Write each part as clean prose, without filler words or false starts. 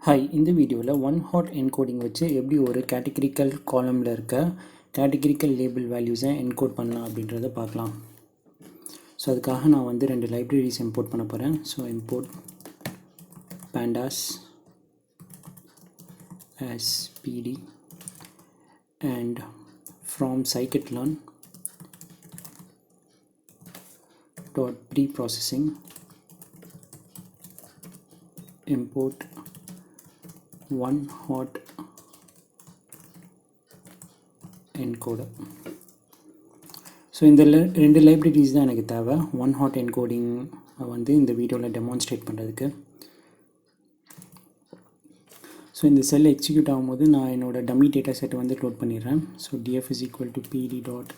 Hi, இந்த வீடியோவில் OneHotEncoding வச்சு எப்படி ஒரு categorical columnல இருக்க categorical label values-ஐ encode பண்ணலாம் அப்படின்றத பார்க்கலாம். ஸோ அதுக்காக நான் வந்து ரெண்டு libraries import பண்ண போகிறேன். So import pandas as pd and from scikit-learn dot preprocessing import OneHotEncoder. So இந்த ரெண்டு லைப்ரரிஸ் தான் எனக்கு தேவை OneHotEncoding வந்து இந்த வீடியோவில் டெமான்ஸ்ட்ரேட் பண்ணுறதுக்கு. ஸோ இந்த செல் எக்ஸிக்யூட் ஆகும்போது நான் என்னோடய டம்மி டேட்டா செட்டை வந்து லோட் பண்ணிடுறேன். So df is equal to pd dot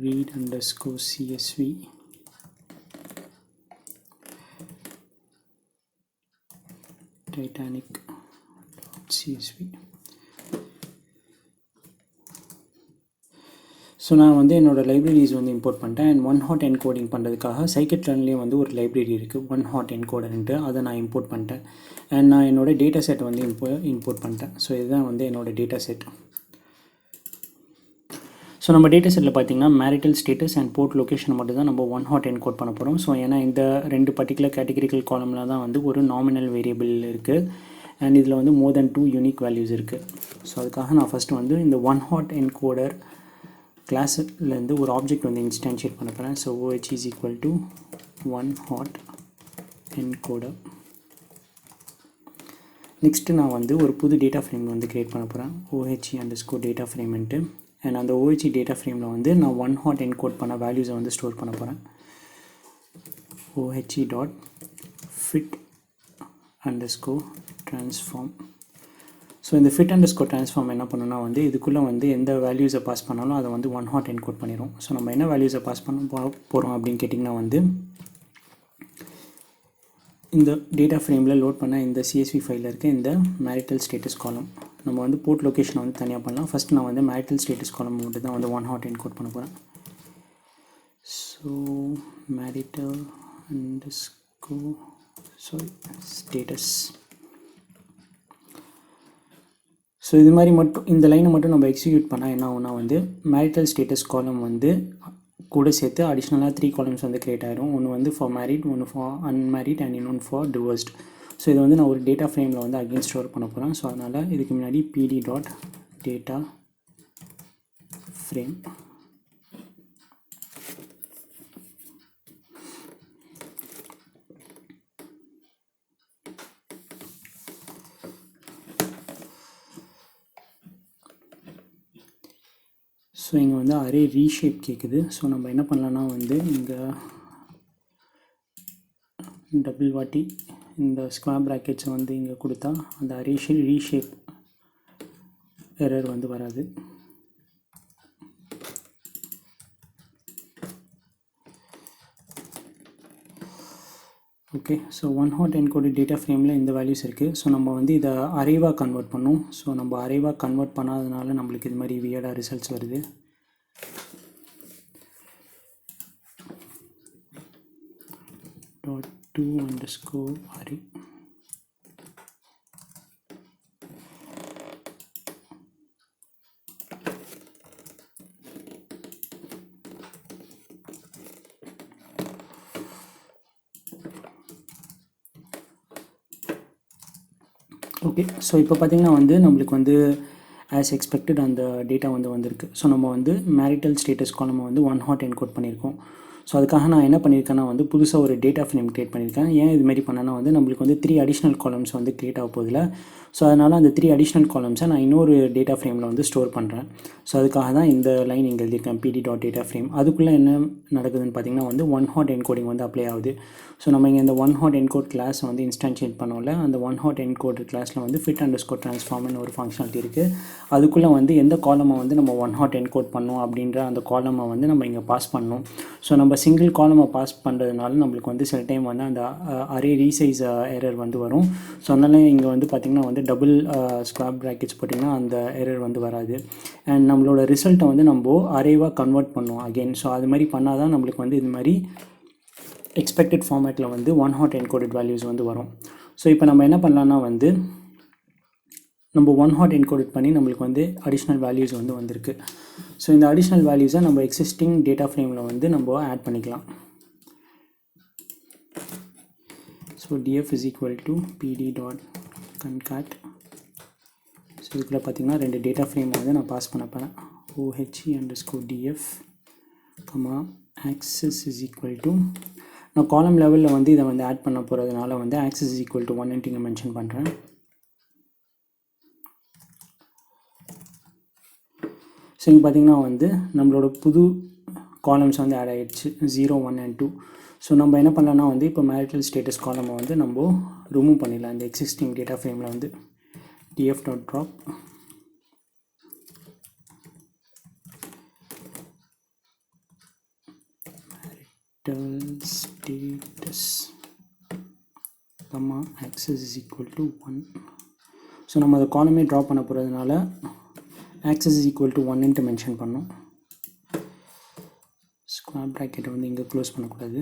read underscore csv titanic.csv. So நான் வந்து என்னோடய லைப்ரரிஸ் வந்து இம்போர்ட் பண்ணிட்டேன். அண்ட் OneHotEncoding பண்ணுறதுக்காக scikit-learnலேயே வந்து ஒரு லைப்ரரி இருக்குது OneHotEncoderன்ட்டு, அதை நான் இம்போர்ட் பண்ணிட்டேன். அண்ட் நான் என்னோடய டேட்டா செட் வந்து இம்போர்ட் பண்ணிட்டேன். ஸோ இதுதான் வந்து என்னோடய டேட்டா செட். ஸோ நம்ம டேட்டா செட்டில் பார்த்திங்கன்னா marital status and port location மட்டும் தான் நம்ம OneHotEncode பண்ண போகிறோம். ஸோ ஏன்னா இந்த ரெண்டு பர்டிகுலர் கேட்டகரிக்கல் காலமில் தான் வந்து ஒரு நாமினல் வேரியபிள் இருக்குது அண்ட் இதில் வந்து மோர் தென் 2 யூனிக் வேல்யூஸ் இருக்குது. ஸோ அதுக்காக நான் ஃபஸ்ட்டு வந்து இந்த OneHotEncoder கிளாஸ்லேருந்து ஒரு ஆப்ஜெக்ட் வந்து இன்ஸ்டான்ஷியேட் பண்ண போகிறேன். So OH is equal to OneHotEncoder. Next நான் வந்து ஒரு புது டேட்டா ஃப்ரேம் வந்து க்ரியேட் பண்ண போகிறேன் OHE underscore data frameன்ட்டு. அண்ட் அந்த OHE டேட்டா ஃப்ரேமில் வந்து நான் OneHotEncode பண்ண வேல்யூஸை வந்து ஸ்டோர் பண்ண போகிறேன். OHE dot fit underscore transform. So இந்த fit underscore transform என்ன பண்ணுன்னா வந்து இதுக்குள்ளே வந்து எந்த வேல்யூஸை பாஸ் பண்ணாலும் அதை வந்து OneHotEncode பண்ணிடும். ஸோ நம்ம என்ன வேல்யூஸை பாஸ் பண்ண போகிறோம் அப்படின்னு கேட்டிங்கன்னா வந்து இந்த டேட்டா ஃப்ரேமில் லோட் பண்ண இந்த CSV ஃபைலில் இருக்க இந்த மேரிட்டல் ஸ்டேட்டஸ் காலம் நம்ம வந்து போர்ட் லொக்கேஷனை வந்து தனியாக பண்ணலாம். ஃபஸ்ட் நான் வந்து மேரிட்டல் ஸ்டேட்டஸ் காலம் மட்டும் தான் வந்து OneHotEncode பண்ண போகிறேன். So marital underscore status. So இது மாதிரி மட்டும் இந்த லைனை மட்டும் நம்ம எக்ஸிக்யூட் பண்ணால் என்ன ஆகும்னா வந்து மேரிட்டல் ஸ்டேட்டஸ் காலம் வந்து கூட சேர்த்து அடிஷ்னலாக 3 காலம்ஸ் வந்து க்ரியேட் ஆகிடும். ஒன்று வந்து ஃபார் மேரிட், ஒன்று ஃபார் அன்மேரிட் அண்ட் இன்னொன்று ஃபார் டிவோர்ஸ்ட். ஸோ இதை வந்து நான் ஒரு டேட்டா ஃப்ரேமில் வந்து அகெயின் ஸ்டோர் பண்ண போகிறேன். ஸோ அதனால் இதுக்கு முன்னாடி pd dot data frame. So இங்கே வந்து அரே ரீஷேப் கேட்குது. ஸோ நம்ம என்ன பண்ணலான்னா வந்து இங்கே டபுள் வாட்டி இந்த ஸ்கொயர் ப்ராக்கெட்ஸை வந்து இங்கே கொடுத்தா அந்த அரே ரீஷேப் எரர் வந்து வராது. ஓகே, ஸோ OneHotEncoded டேட்டா ஃப்ரேமில் இந்த வேல்யூஸ் இருக்குது. ஸோ நம்ம வந்து இதை அரேவாக கன்வெர்ட் பண்ணோம். ஸோ நம்ம அரேவாக கன்வெர்ட் பண்ணாததுனால நம்மளுக்கு இது மாதிரி வியர்டாக ரிசல்ட்ஸ் வருது. Dot two underscore array. Okay, so இப்போ பார்த்திங்கன்னா வந்து நம்மளுக்கு வந்து ஆஸ் எக்ஸ்பெக்டட் அந்த டேட்டா வந்து வந்திருக்கு. ஸோ நம்ம வந்து மேரிட்டல் ஸ்டேட்டஸ் காலமை வந்து OneHotEncode பண்ணியிருக்கோம். ஸோ அதுக்காக நான் என்ன பண்ணியிருக்கேன்னா வந்து புதுசாக ஒரு டேட்டா ஃப்ரேம் க்ரியேட் பண்ணியிருக்கேன். ஏன் இதுமாரி பண்ணேன்னா வந்து நம்மளுக்கு வந்து 3 அடிஷ்னல் காலம்ஸ் வந்து க்ரியேட் ஆக போதில்ல. ஸோ அதனால் அந்த 3 அடிஷ்னல் காலம்ஸை நான் இன்னொரு டேட்டா ஃப்ரேமில் வந்து ஸ்டோர் பண்ணுறேன். ஸோ அதுக்காக தான் இந்த லைன் இங்கே எழுதியிருக்கேன் pd டாட் டேட்டா ஃப்ரேம். அதுக்குள்ளே என்ன நடக்குதுன்னு பார்த்திங்கன்னா வந்து OneHotEncoding வந்து அப்ளை ஆகுது. ஸோ நம்ம இங்கே இந்த OneHotEncode கிளாஸை வந்து இன்ஸ்டான்ஷியேட் பண்ணோம்ல, அந்த OneHotEncoder கிளாஸில் வந்து fit underscore transformனு ஒரு ஃபங்க்ஷனாலிட்டி இருக்குது. அதுக்குள்ளே வந்து எந்த காலமை வந்து நம்ம OneHotEncode பண்ணோம் அப்படின்ற அந்த காலமை வந்து நம்ம இங்கே பாஸ் பண்ணணும். ஸோ நம்ம சிங்கிள் காலமை பாஸ் பண்ணுறதுனால நம்மளுக்கு வந்து சில டைம் வந்து அந்த அரே ரீசைஸ் எரர் வந்து வரும். ஸோ அதனால இங்கே வந்து பார்த்திங்கன்னா வந்து டபுள் ஸ்கொயர் ப்ராக்கெட்ஸ் போட்டிங்கன்னா அந்த எரர் வந்து வராது. அண்ட் நம்மளோட ரிசல்ட்டை வந்து நம்ம அரேவாக கன்வெர்ட் பண்ணுவோம் அகெயின். ஸோ அது மாதிரி பண்ணால் தான் நம்மளுக்கு வந்து இது மாதிரி எக்ஸ்பெக்டட் ஃபார்மேட்டில் வந்து ஒன் ஹாட் என்கோடட் வேல்யூஸ் வந்து வரும். ஸோ இப்போ நம்ம என்ன பண்ணலான்னா வந்து நம்ம ஒன் ஹாட் என்கோடட் பண்ணி நம்மளுக்கு வந்து அடிஷ்னல் வேல்யூஸ் வந்து வந்திருக்கு. ஸோ இந்த அடிஷ்னல் வேல்யூஸை நம்ம எக்ஸிஸ்டிங் டேட்டா ஃப்ரேமில் வந்து நம்ம ஆட் பண்ணிக்கலாம். So df is equal to pd.concat. So இதுக்குள்ளே பார்த்தீங்கன்னா 2 டேட்டா ஃப்ரேம் வந்து நான் பாஸ் பண்ண போகிறேன். OHE_df, access is equal to, நான் காலம் லெவலில் வந்து இதை வந்து ஆட் பண்ண போகிறதுனால வந்து access is equal to 1 இங்கே மென்ஷன் பண்ணுறேன். ஸோ இங்கே பார்த்தீங்கன்னா வந்து நம்மளோட புது காலம்ஸ் வந்து ஆட் ஆகிடுச்சு 0, 1 and 2. ஸோ நம்ம என்ன பண்ணலாம்னா வந்து இப்போ மேரிட்டல் ஸ்டேட்டஸ் காலமை வந்து நம்ம ரிமூவ் பண்ணிடலாம் இந்த எக்ஸிஸ்டிங் டேட்டா ஃப்ரேமில் வந்து. df.drop status, access is equal to 1. So நம்ம அதை காலமே ட்ராப் பண்ண போகிறதுனால access is equal to 1 ன்ட்டு mention பண்ணோம். ஸ்கொயர் ப்ராக்கெட்டை வந்து இங்கே க்ளோஸ் பண்ணக்கூடாது.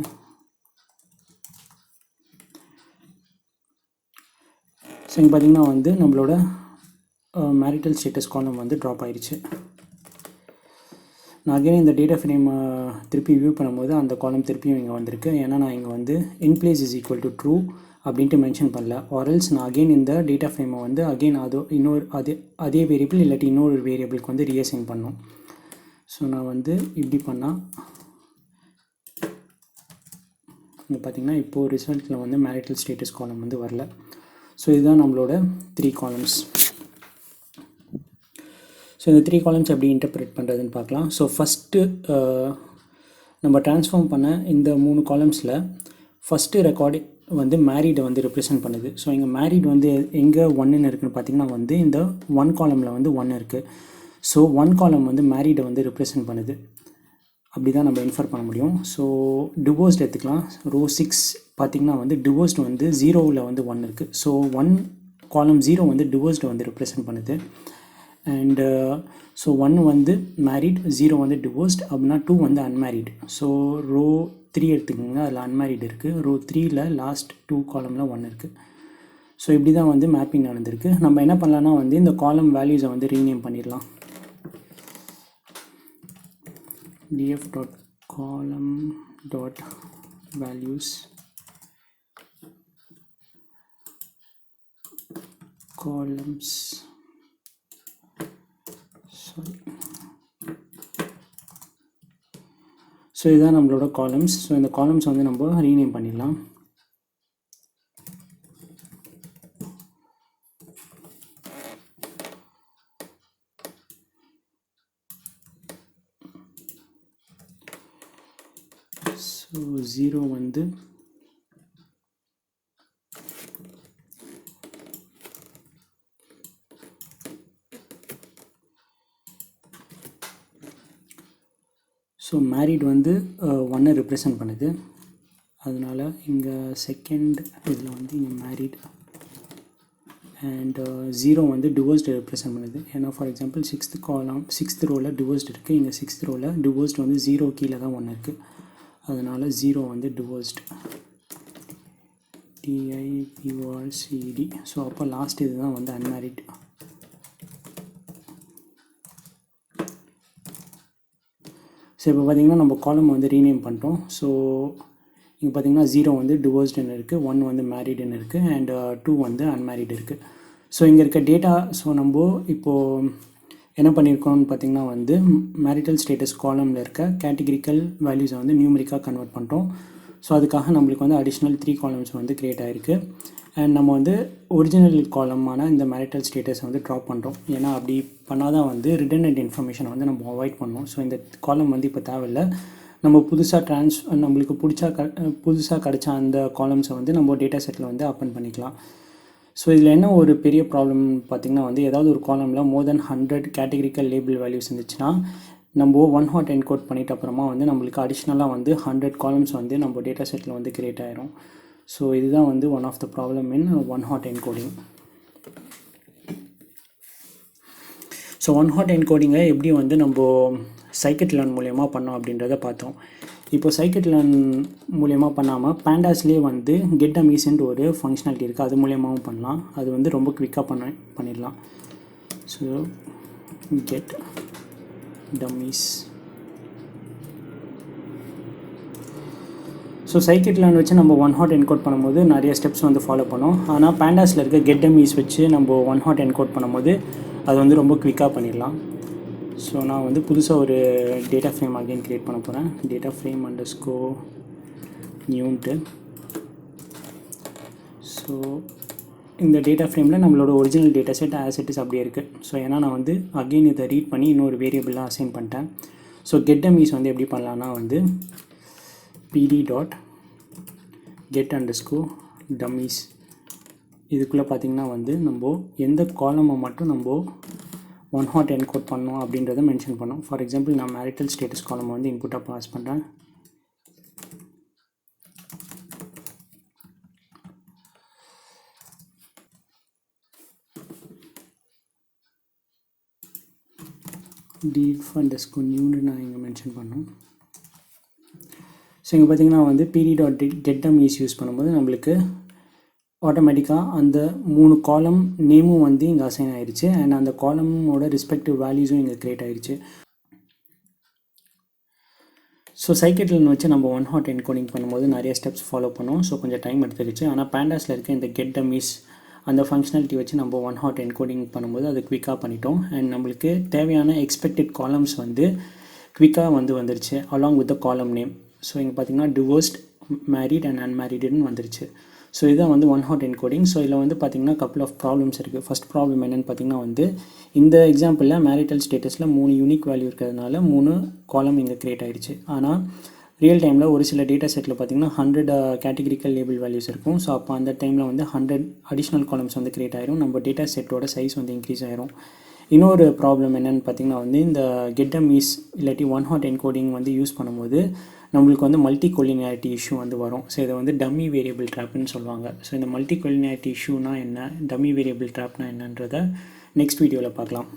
ஸோ இங்கே பார்த்திங்கன்னா வந்து நம்மளோட மேரிட்டல் ஸ்டேட்டஸ் காலம் வந்து ட்ராப் ஆயிடுச்சு. நான் அகைன் இந்த டேட்டா ஃப்ரேம் திருப்பி வியூ பண்ணும்போது அந்த காலம் திருப்பியும் இங்கே வந்திருக்கு. ஏன்னா நான் இங்கே வந்து in place is equal to true அப்படின்ட்டு மென்ஷன் பண்ணல. ஆர்எல்ஸ் நான் அகெயின் இந்த டேட்டா ஃப்ரேமை வந்து அகெயின் அதே வேரியபிள் இல்லாட்டி இன்னொரு வேரியபிளுக்கு வந்து ரீஅசைன் பண்ணோம். ஸோ நான் வந்து இப்படி பண்ணால் இங்கே பார்த்திங்கன்னா இப்போது ரிசல்ட்டில் வந்து மேரிட்டல் ஸ்டேட்டஸ் காலம் வந்து வரல. ஸோ இதுதான் நம்மளோட 3 காலம்ஸ். ஸோ இந்த 3 காலம்ஸ் எப்படி இன்டர்பிரேட் பண்ணுறதுன்னு பார்க்கலாம். ஸோ ஃபஸ்ட்டு நம்ம ட்ரான்ஸ்ஃபார்ம் பண்ண இந்த 3 காலம்ஸில் ஃபஸ்ட்டு ரெக்கார்டு வந்து மேரிடை வந்து ரெப்ரசென்ட் பண்ணுது. ஸோ இங்கே மேரிட் வந்து எங்கே 1ன்னு இருக்குதுன்னு பார்த்திங்கன்னா வந்து இந்த 1 காலமில் வந்து 1 இருக்குது. ஸோ 1 காலம் வந்து மேரிடை வந்து ரெப்ரசென்ட் பண்ணுது. அப்படி தான் நம்ம இன்ஃபர் பண்ண முடியும். ஸோ டிவோர்ஸ்ட் எடுத்துக்கலாம். ரோ 6 பார்த்திங்கன்னா வந்து டிவோர்ஸ்ட் வந்து 0ல் வந்து 1 இருக்குது. ஸோ 1 காலம் 0 வந்து டிவோர்ஸ்ட் வந்து ரெப்ரசென்ட் பண்ணுது. அண்டு ஸோ 1 வந்து மேரிட், 0 வந்து டிவோர்ஸ்ட், அப்படின்னா 2 வந்து அன்மேரிட். ஸோ ரோ 3 எடுத்துக்கோங்க, அதில் அன்மேரிட் இருக்குது. ரோ 3ல் லாஸ்ட் 2 காலமில் 1 இருக்குது. ஸோ இப்படி தான் வந்து மேப்பிங் நடந்திருக்கு. நம்ம என்ன பண்ணலான்னா வந்து இந்த காலம் வேல்யூஸை வந்து ரீநேம் பண்ணிடலாம். df.column.values columns, sorry. ஸோ இதுதான் நம்மளோட காலம்ஸ். ஸோ இந்த காலம்ஸ் வந்து நம்ம ரீநேம் பண்ணிடலாம். ஸோ 0 வந்து ஸோ மேரிட் வந்து 1 ரெப்ரசன்ட் பண்ணுது. அதனால் இங்கே செகண்ட் இதில் வந்து இங்கே மேரிட் அண்ட் 0 வந்து டிவோர்ஸ்டு ரெப்ரசன்ட் பண்ணுது. ஏன்னா ஃபார் எக்ஸாம்பிள் 6th ரோவில் டிவோர்ஸ்டு இருக்குது. இங்கே 6th ரோவில் டிவோர்ஸ்டு வந்து 0 கீழே தான் 1 இருக்குது. அதனால் 0 வந்து டிவோர்ஸ்டு DIVORCED. ஸோ அப்போ லாஸ்ட் இது தான் வந்து அன்மேரிட். ஸோ இப்போ பார்த்திங்கன்னா நம்ம காலம் வந்து ரீநேம் பண்ணிட்டோம். ஸோ இங்கே பார்த்திங்கன்னா 0 வந்து டிவோர்ஸ்டுன்னு இருக்குது, 1 வந்து மேரிடுன்னு இருக்குது, அண்ட் 2 வந்து அன்மேரிட் இருக்குது. ஸோ இங்கே இருக்க டேட்டா ஸோ நம்ம இப்போது என்ன பண்ணியிருக்கோம்னு பார்த்திங்கன்னா வந்து மேரிட்டல் ஸ்டேட்டஸ் காலமில் இருக்க கேட்டகரிக்கல் வேல்யூஸை வந்து நியூமரிக்காக கன்வெர்ட் பண்ணிட்டோம். ஸோ அதுக்காக நம்மளுக்கு வந்து அடிஷ்னல் 3 காலம்ஸ் வந்து க்ரியேட் ஆகிருக்கு. அண்ட் நம்ம வந்து ஒரிஜினல் காலமான இந்த மேரிட்டல் ஸ்டேட்டஸை வந்து ட்ராப் பண்ணுறோம். ஏன்னா அப்படி பண்ணால் தான் வந்து ரிடண்டன்ட் இன்ஃபர்மேஷனை வந்து நம்ம அவாய்ட் பண்ணோம். ஸோ இந்த காலம் வந்து இப்போ தேவையில்லை. நம்ம புதுசாக நம்மளுக்கு புதுசாக கிடச்ச அந்த காலம்ஸை வந்து நம்ம டேட்டா செட்டில் வந்து அப்பன் பண்ணிக்கலாம். ஸோ இதில் என்ன ஒரு பெரிய ப்ராப்ளம் பார்த்திங்கன்னா வந்து ஏதாவது ஒரு காலமில் மோர் தென் 100 கேட்டகரிக்கல் லேபிள் வேல்யூஸ் இருந்துச்சுன்னா நம்ம ஒன் ஹாட் என்கோட் பண்ணிட்ட அப்புறமா வந்து நம்மளுக்கு அடிஷ்னலாக வந்து 100 காலம்ஸ் வந்து நம்ம டேட்டா செட்டில் வந்து க்ரியேட் ஆகிரும். ஸோ இதுதான் வந்து one of the problem in one hot encoding. So one hot என்கோடிங்கை எப்படி வந்து நம்ம சைக்கிட் லேர்ன் மூலயமா பண்ணோம் அப்படின்றத பார்த்தோம். இப்போ scikit-learn மூலியமாக பண்ணாமல் pandas-லேயே வந்து get dummies-ன்ட்டு ஒரு ஃபங்க்ஷனாலிட்டி இருக்குது, அது மூலியமாகவும் பண்ணலாம். அது வந்து ரொம்ப குவிக்காக பண்ணிடலாம். So get dummies. So scikit-learn வச்சு நம்ம one-hot encode பண்ணும்போது நிறைய ஸ்டெப்ஸ் வந்து ஃபாலோ பண்ணோம். ஆனால் pandas-ல இருக்க get dummies வச்சு நம்ம one-hot encode பண்ணும்போது அது வந்து ரொம்ப குவிக்காக பண்ணிடலாம். ஸோ நான் வந்து புதுசாக ஒரு டேட்டா ஃப்ரேம் அகைன் க்ரியேட் பண்ண போகிறேன். Data frame _ நியூன்ட்டு. ஸோ இந்த டேட்டா ஃப்ரேமில் நம்மளோட original data set as it is அப்படியே இருக்குது. ஸோ ஏன்னா நான் வந்து அகெயின் இதை ரீட் பண்ணி இன்னொரு வேரியபிளாக அசைன் பண்ணிட்டேன். ஸோ get dummies வந்து எப்படி பண்ணலான்னா வந்து pd.get _ dummies இதுக்குள்ளே பார்த்திங்கன்னா வந்து நம்ம எந்த காலமை மட்டும் நம்ம one-hot encode பண்ணோம் அப்படின்றத மென்ஷன் பண்ணோம். ஃபார் எக்ஸாம்பிள் நான் marital status காலம் வந்து இன்புட்டாக பாஸ் பண்ணுறேன். def _ new நான் இங்கே மென்ஷன் பண்ணோம். ஸோ இங்கே பார்த்திங்கன்னா வந்து pd.get dummies யூஸ் பண்ணும்போது நம்மளுக்கு ஆட்டோமேட்டிக்காக அந்த 3 காலம் நேமும் வந்து இங்கே அசைன் ஆயிடுச்சு. அண்ட் அந்த காலமோட ரெஸ்பெக்டிவ் வேல்யூஸும் இங்கே க்ரியேட் ஆயிடுச்சு. ஸோ scikit-learn வச்சு நம்ம one-hot encoding பண்ணும்போது நிறைய ஸ்டெப்ஸ் ஃபாலோ பண்ணோம். ஸோ கொஞ்சம் டைம் எடுத்துருச்சு. ஆனால் pandas-ல இருக்க இந்த get dummies அந்த ஃபங்க்ஷனாலிட்டி வச்சு நம்ம one-hot encoding பண்ணும்போது அது குவிக்காக பண்ணிட்டோம். அண்ட் நம்மளுக்கு தேவையான எக்ஸ்பெக்டட் காலம்ஸ் வந்து குவிக்காக வந்துருச்சு அலாங் வித் த காலம் நேம். ஸோ இங்கே பார்த்திங்கன்னா divorced, married and unmarriedன்னு வந்துருச்சு. ஸோ இதுதான் வந்து one-hot encoding. ஸோ இதில் வந்து பார்த்திங்கன்னா couple of ப்ராப்ளம்ஸ் இருக்குது. ஃபஸ்ட் ப்ராப்ளம் என்னென்னு பார்த்திங்கன்னா வந்து இந்த எக்ஸாம்பிளில் மேரிட்டல் ஸ்டேட்டஸில் 3 யூனிக் வேல்யூ இருக்கிறதுனால 3 காலம் இங்கே க்ரியேட் ஆகிடுச்சு. ஆனால் ரியல் டைமில் ஒரு சில டேட்டா செட்டில் பார்த்திங்கன்னா 100 categorical லேபிள் வேல்யூஸ் இருக்கும். ஸோ அப்போ அந்த டைமில் வந்து 100 அடிஷ்னல் காலம்ஸ் வந்து க்ரியேட் ஆகிரும். நம்ம டேட்டா செட்டோட சைஸ் வந்து இன்க்ரீஸ் ஆகிரும். இன்னொரு ப்ராப்ளம் என்னென்னு பார்த்திங்கன்னா வந்து இந்த get dummies இல்லாட்டி one-hot encoding வந்து யூஸ் பண்ணும்போது நம்மளுக்கு வந்து மல்டி கொலினியாரிட்டி இஷ்யூ வந்து வரும். ஸோ இதை வந்து டம்மி வேரியபிள் ட்ராப்னு சொல்லுவாங்க. ஸோ இந்த மல்டி கொலினியாரிட்டி இஷ்யூனா என்ன, டம்மி வேரியபிள் ட்ராப்னா என்னன்றதை நெக்ஸ்ட் வீடியோவில் பார்க்கலாம்.